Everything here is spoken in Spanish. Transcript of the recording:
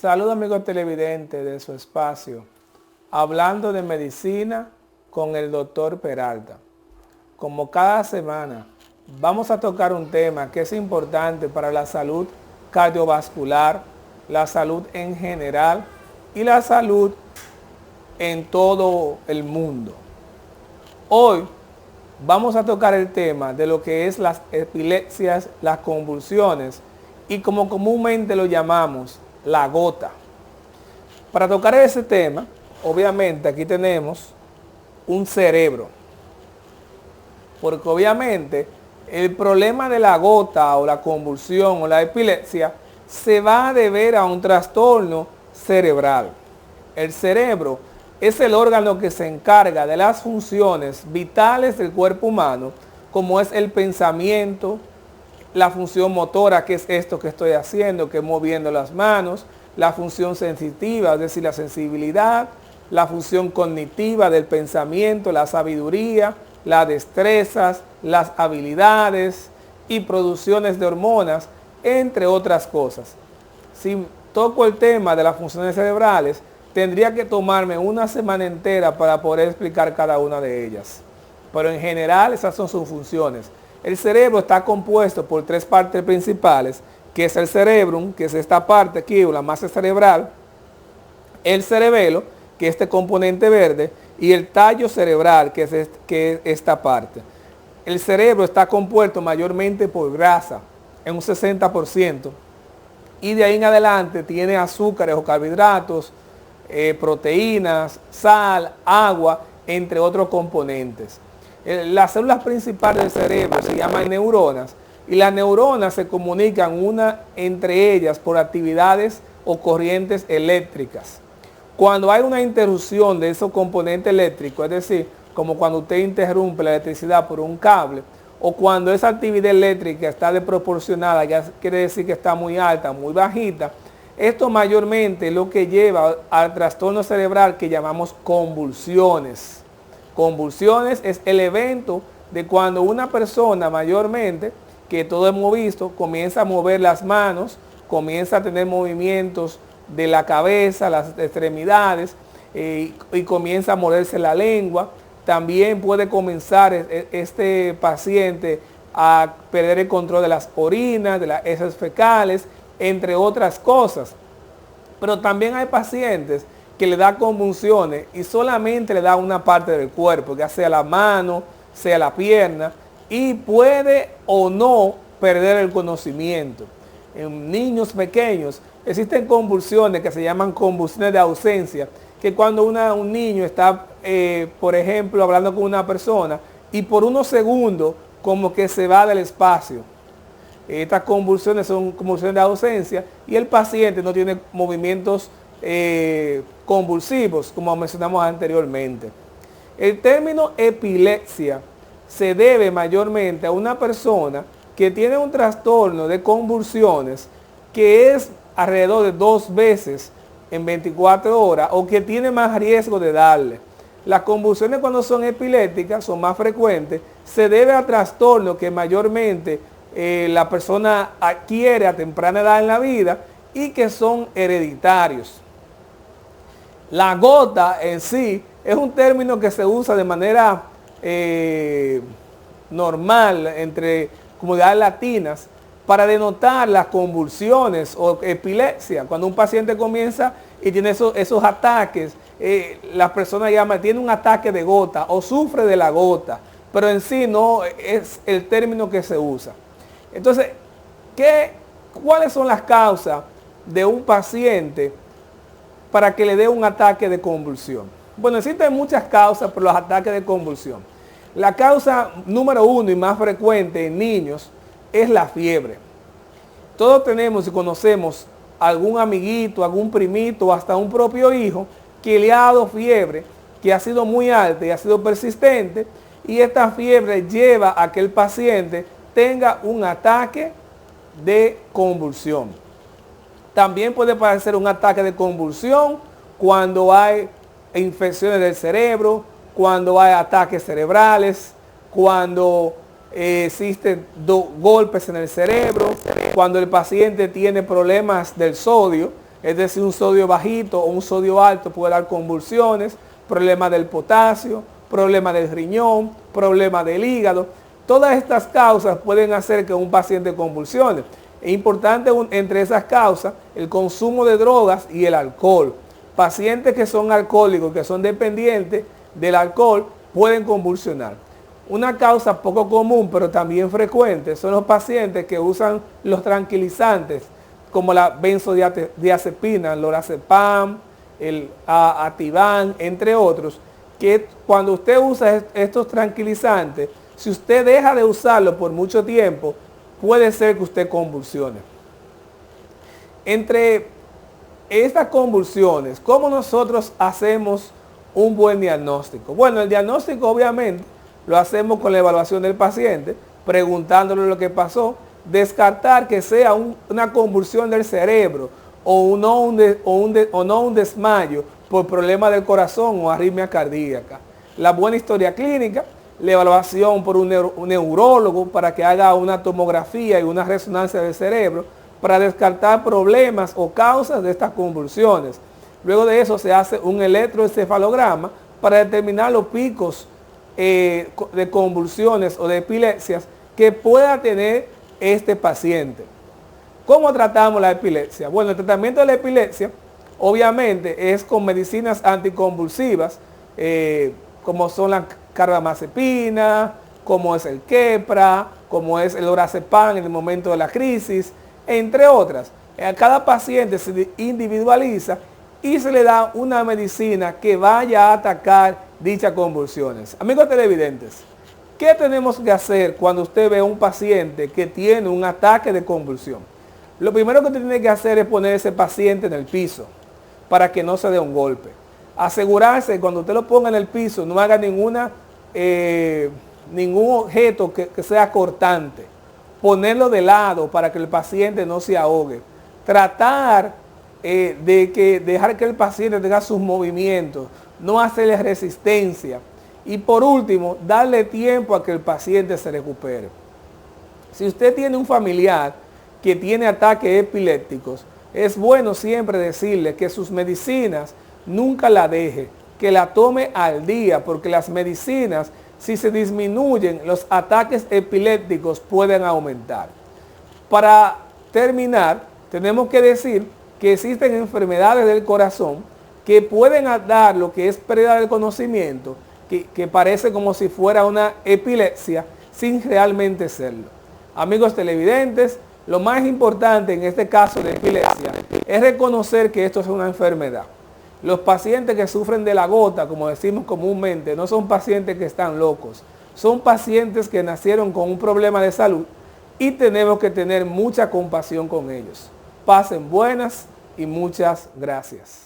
Saludos amigos televidentes de su espacio, hablando de medicina con el doctor Peralta. Como cada semana, vamos a tocar un tema que es importante para la salud cardiovascular, la salud en general y la salud en todo el mundo. Hoy vamos a tocar el tema de lo que es las epilepsias, las convulsiones y como comúnmente lo llamamos, la gota. Para tocar ese tema, obviamente aquí tenemos un cerebro, porque obviamente el problema de la gota o la convulsión o la epilepsia se va a deber a un trastorno cerebral. El cerebro es el órgano que se encarga de las funciones vitales del cuerpo humano, como es el pensamiento, la función motora, que es esto que estoy haciendo, que es moviendo las manos, la función sensitiva, es decir, la sensibilidad, la función cognitiva del pensamiento, la sabiduría, las destrezas, las habilidades y producciones de hormonas, entre otras cosas. Si toco el tema de las funciones cerebrales, tendría que tomarme una semana entera para poder explicar cada una de ellas. Pero en general esas son sus funciones. El cerebro está compuesto por tres partes principales, que es el cerebrum, que es esta parte aquí, o la masa cerebral, el cerebelo, que es este componente verde, y el tallo cerebral, que es esta parte. El cerebro está compuesto mayormente por grasa, en un 60%, y de ahí en adelante tiene azúcares o carbohidratos, proteínas, sal, agua, entre otros componentes. Las células principales del cerebro se llaman neuronas y las neuronas se comunican una entre ellas por actividades o corrientes eléctricas. Cuando hay una interrupción de esos componentes eléctricos, es decir, como cuando usted interrumpe la electricidad por un cable, o cuando esa actividad eléctrica está desproporcionada, ya quiere decir que está muy alta, muy bajita, esto mayormente es lo que lleva al trastorno cerebral que llamamos convulsiones. Convulsiones es el evento de cuando una persona mayormente, que todos hemos visto, comienza a mover las manos, comienza a tener movimientos de la cabeza, las extremidades, y comienza a morderse la lengua. También puede comenzar este paciente a perder el control de las orinas, de las heces fecales, entre otras cosas. Pero también hay pacientes que le da convulsiones y solamente le da una parte del cuerpo, ya sea la mano, sea la pierna, y puede o no perder el conocimiento. En niños pequeños existen convulsiones que se llaman convulsiones de ausencia, que cuando un niño está, por ejemplo, hablando con una persona y por unos segundos como que se va del espacio. Estas convulsiones son convulsiones de ausencia y el paciente no tiene movimientos convulsivos, como mencionamos anteriormente. El término epilepsia se debe mayormente a una persona que tiene un trastorno de convulsiones que es alrededor de 2 veces en 24 horas o que tiene más riesgo de darle. Las convulsiones cuando son epilépticas son más frecuentes, se debe a trastornos que mayormente la persona adquiere a temprana edad en la vida y que son hereditarios. La gota en sí es un término que se usa de manera normal entre comunidades latinas para denotar las convulsiones o epilepsia. Cuando un paciente comienza y tiene esos ataques, la persona llama, tiene un ataque de gota o sufre de la gota, pero en sí no es el término que se usa. Entonces, ¿cuáles son las causas de un paciente para que le dé un ataque de convulsión? Bueno, existen muchas causas por los ataques de convulsión. La causa número 1 y más frecuente en niños es la fiebre. Todos tenemos y conocemos algún amiguito, algún primito, hasta un propio hijo que le ha dado fiebre, que ha sido muy alta y ha sido persistente, y esta fiebre lleva a que el paciente tenga un ataque de convulsión. También puede parecer un ataque de convulsión cuando hay infecciones del cerebro, cuando hay ataques cerebrales, cuando existen golpes en el cerebro, cuando el paciente tiene problemas del sodio, es decir, un sodio bajito o un sodio alto puede dar convulsiones, problemas del potasio, problemas del riñón, problemas del hígado. Todas estas causas pueden hacer que un paciente convulsione. Es importante entre esas causas el consumo de drogas y el alcohol. Pacientes que son alcohólicos, que son dependientes del alcohol, pueden convulsionar. Una causa poco común, pero también frecuente, son los pacientes que usan los tranquilizantes, como la benzodiazepina, el lorazepam, el Ativan, entre otros, que cuando usted usa estos tranquilizantes, si usted deja de usarlo por mucho tiempo, puede ser que usted convulsione. Entre estas convulsiones, ¿cómo nosotros hacemos un buen diagnóstico? Bueno, el diagnóstico obviamente lo hacemos con la evaluación del paciente, preguntándole lo que pasó, descartar que sea una convulsión del cerebro o no un desmayo por problemas del corazón o arritmia cardíaca. La buena historia clínica, la evaluación por un neurólogo para que haga una tomografía y una resonancia del cerebro para descartar problemas o causas de estas convulsiones. Luego de eso se hace un electroencefalograma para determinar los picos de convulsiones o de epilepsias que pueda tener este paciente. ¿Cómo tratamos la epilepsia? Bueno, el tratamiento de la epilepsia obviamente es con medicinas anticonvulsivas, como son la carbamazepina, como es el Keppra, como es el lorazepam en el momento de la crisis, entre otras. A cada paciente se individualiza y se le da una medicina que vaya a atacar dichas convulsiones. Amigos televidentes, ¿qué tenemos que hacer cuando usted ve a un paciente que tiene un ataque de convulsión? Lo primero que usted tiene que hacer es poner a ese paciente en el piso para que no se dé un golpe. Asegurarse que cuando usted lo ponga en el piso no haga ningún objeto que sea cortante. Ponerlo de lado para que el paciente no se ahogue. Tratar dejar que el paciente tenga sus movimientos, no hacerle resistencia. Y por último, darle tiempo a que el paciente se recupere. Si usted tiene un familiar que tiene ataques epilépticos, es bueno siempre decirle que sus medicinas nunca la deje, que la tome al día, porque las medicinas, si se disminuyen, los ataques epilépticos pueden aumentar. Para terminar, tenemos que decir que existen enfermedades del corazón que pueden dar lo que es pérdida del conocimiento, que parece como si fuera una epilepsia, sin realmente serlo. Amigos televidentes, lo más importante en este caso de epilepsia es reconocer que esto es una enfermedad. Los pacientes que sufren de la gota, como decimos comúnmente, no son pacientes que están locos. Son pacientes que nacieron con un problema de salud y tenemos que tener mucha compasión con ellos. Pasen buenas y muchas gracias.